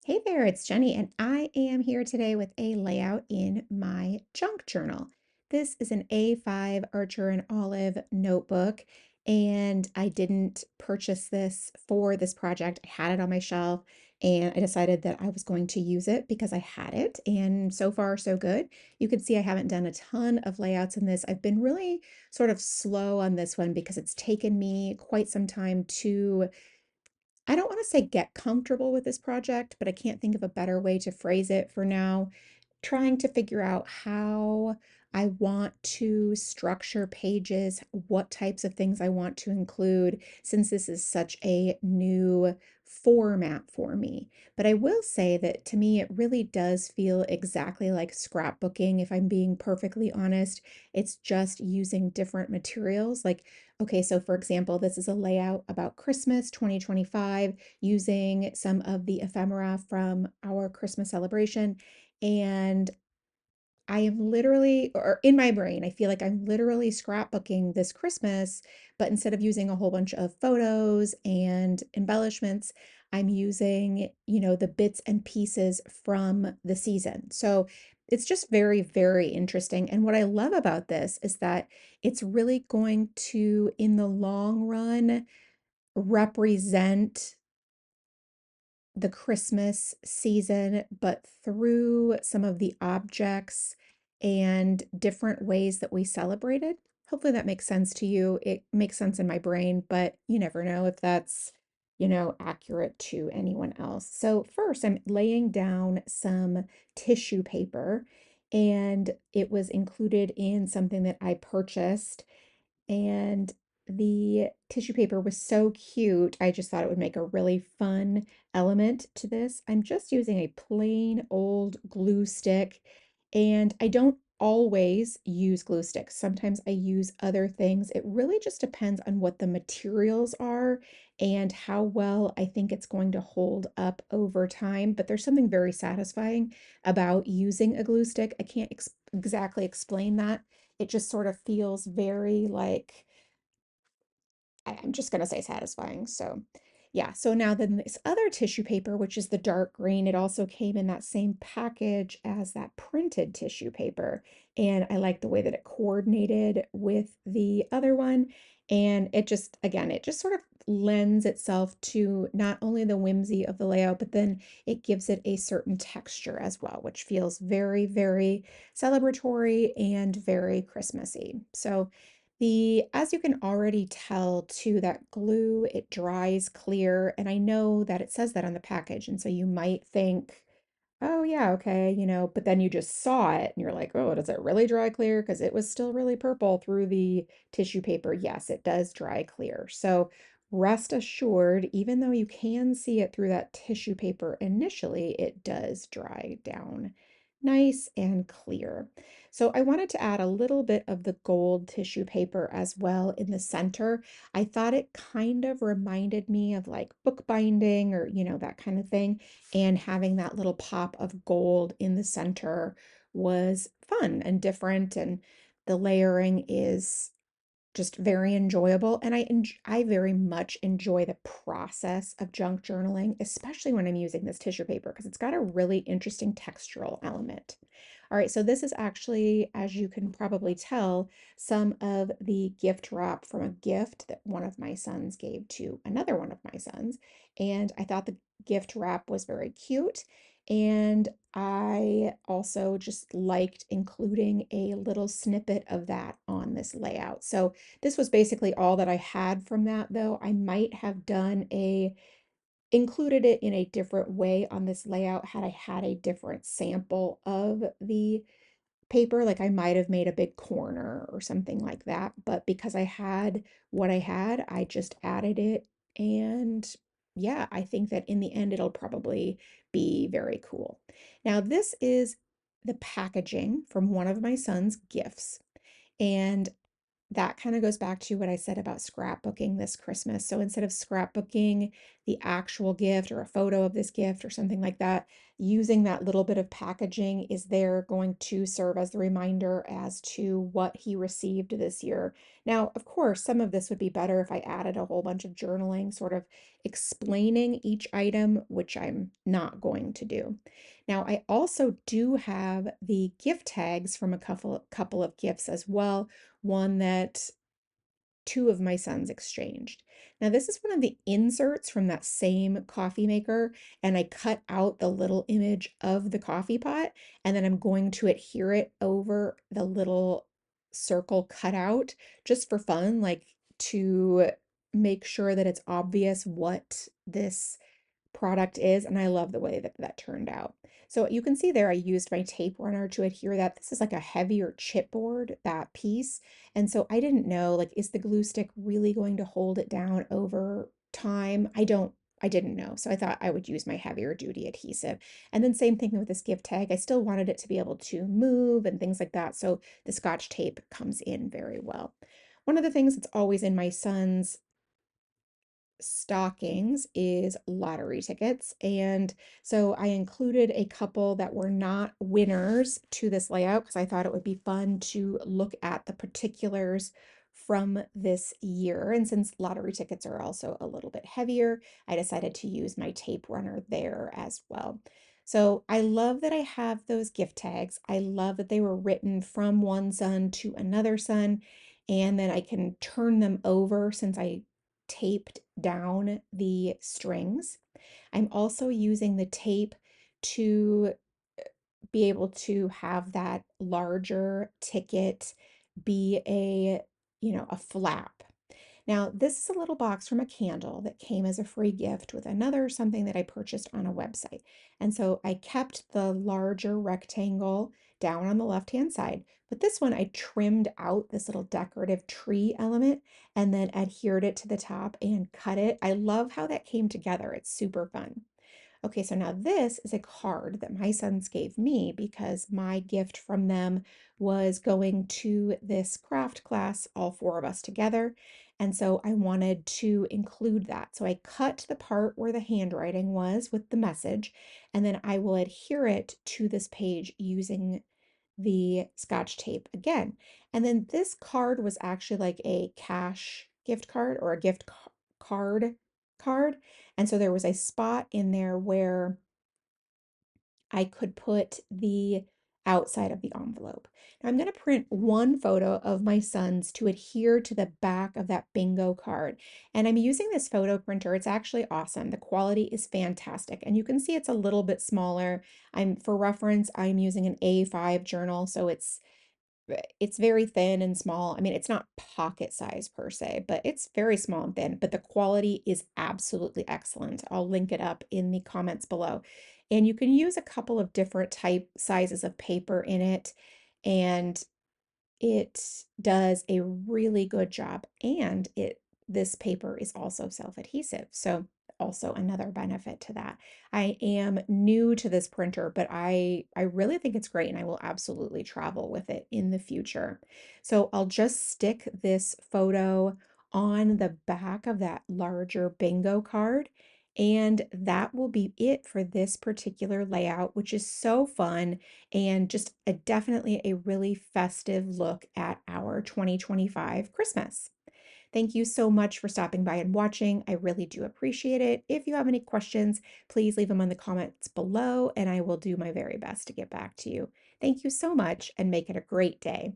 Hey there, it's Jenny, and I am here today with a layout in my junk journal. This is an A5 Archer and Olive notebook, and I didn't purchase this for this project. I had it on my shelf, and I decided that I was going to use it because I had it, and so far, so good. You can see I haven't done a ton of layouts in this. I've been really sort of slow on this one because it's taken me quite some time to I don't want to say get comfortable with this project, but I can't think of a better way to phrase it for now. Trying to figure out how I want to structure pages, what types of things I want to include, since this is such a new format for me. But I will say that to me, it really does feel exactly like scrapbooking, if I'm being perfectly honest. It's just using different materials. Like, okay, so for example, this is a layout about Christmas 2025 using some of the ephemera from our Christmas celebration. And I am literally, or in my brain, I feel like I'm literally scrapbooking this Christmas, but instead of using a whole bunch of photos and embellishments, I'm using, the bits and pieces from the season. So it's just very, very interesting. And what I love about this is that it's really going to, in the long run, represent the Christmas season, but through some of the objects and different ways that we celebrated. Hopefully that makes sense to you. It makes sense in my brain, but you never know if that's, accurate to anyone else. So first, I'm laying down some tissue paper, and it was included in something that I purchased, and the tissue paper was so cute. I just thought it would make a really fun element to this. I'm just using a plain old glue stick, and I don't always use glue sticks. Sometimes I use other things. It really just depends on what the materials are and how well I think it's going to hold up over time. But there's something very satisfying about using a glue stick. I can't exactly explain that. It just sort of feels very like I'm just going to say satisfying. So, yeah. So now then this other tissue paper, which is the dark green, it also came in that same package as that printed tissue paper. And I like the way that it coordinated with the other one. And it just, again, it just sort of lends itself to not only the whimsy of the layout, but then it gives it a certain texture as well, which feels very, very celebratory and very Christmassy. So, as you can already tell too, that glue, it dries clear. And I know that it says that on the package. And so you might think, oh yeah, okay, but then you just saw it and you're like, oh, does it really dry clear? Because it was still really purple through the tissue paper. Yes, it does dry clear. So rest assured, even though you can see it through that tissue paper initially, it does dry down nice and clear. So I wanted to add a little bit of the gold tissue paper as well in the center. I thought it kind of reminded me of like bookbinding or, that kind of thing. And having that little pop of gold in the center was fun and different. And the layering is just very enjoyable. And I very much enjoy the process of junk journaling, especially when I'm using this tissue paper because it's got a really interesting textural element. All right, so this is actually, as you can probably tell, some of the gift wrap from a gift that one of my sons gave to another one of my sons. And I thought the gift wrap was very cute. And I also just liked including a little snippet of that on this layout. So this was basically all that I had from that, though. I might have included it in a different way on this layout had I had a different sample of the paper. Like I might have made a big corner or something like that. But because I had what I had, I just added it. And yeah, I think that in the end, it'll probably be very cool. Now, this is the packaging from one of my son's gifts. And that kind of goes back to what I said about scrapbooking this Christmas. So instead of scrapbooking the actual gift or a photo of this gift or something like that, using that little bit of packaging is there going to serve as the reminder as to what he received this year. Now, of course, some of this would be better if I added a whole bunch of journaling, sort of explaining each item, which I'm not going to do. Now, I also do have the gift tags from a couple of gifts as well, one that two of my sons exchanged. Now, this is one of the inserts from that same coffee maker, and I cut out the little image of the coffee pot, and then I'm going to adhere it over the little circle cutout just for fun, like to make sure that it's obvious what this product is, and I love the way that that turned out. So you can see there I used my tape runner to adhere that. This is like a heavier chipboard, that piece. And so I didn't know, like, is the glue stick really going to hold it down over time? I didn't know. So I thought I would use my heavier duty adhesive. And then same thing with this gift tag. I still wanted it to be able to move and things like that. So the Scotch tape comes in very well. One of the things that's always in my son's stockings is lottery tickets. And so I included a couple that were not winners to this layout because I thought it would be fun to look at the particulars from this year. And since lottery tickets are also a little bit heavier, I decided to use my tape runner there as well. So I love that I have those gift tags. I love that they were written from one son to another son, and then I can turn them over since I taped down the strings. I'm also using the tape to be able to have that larger ticket be a, a flap. Now, this is a little box from a candle that came as a free gift with another something that I purchased on a website. And so I kept the larger rectangle down on the left-hand side, but this one I trimmed out this little decorative tree element and then adhered it to the top and cut it. I love how that came together. It's super fun. Okay, so now this is a card that my sons gave me because my gift from them was going to this craft class, all four of us together. And so I wanted to include that. So I cut the part where the handwriting was with the message, and then I will adhere it to this page using the Scotch tape again. And then this card was actually like a cash gift card or a card. And so there was a spot in there where I could put the outside of the envelope. Now I'm going to print one photo of my sons to adhere to the back of that bingo card. And I'm using this photo printer. It's actually awesome. The quality is fantastic. And you can see it's a little bit smaller. For reference, I'm using an A5 journal, so it's very thin and small. I mean, it's not pocket size per se, but it's very small and thin, but the quality is absolutely excellent. I'll link it up in the comments below. And you can use a couple of different type sizes of paper in it, and it does a really good job. And this paper is also self-adhesive. So also another benefit to that. I am new to this printer, but I really think it's great and I will absolutely travel with it in the future. So I'll just stick this photo on the back of that larger bingo card. And that will be it for this particular layout, which is so fun and just definitely a really festive look at our 2025 Christmas. Thank you so much for stopping by and watching. I really do appreciate it. If you have any questions, please leave them in the comments below, and I will do my very best to get back to you. Thank you so much, and make it a great day.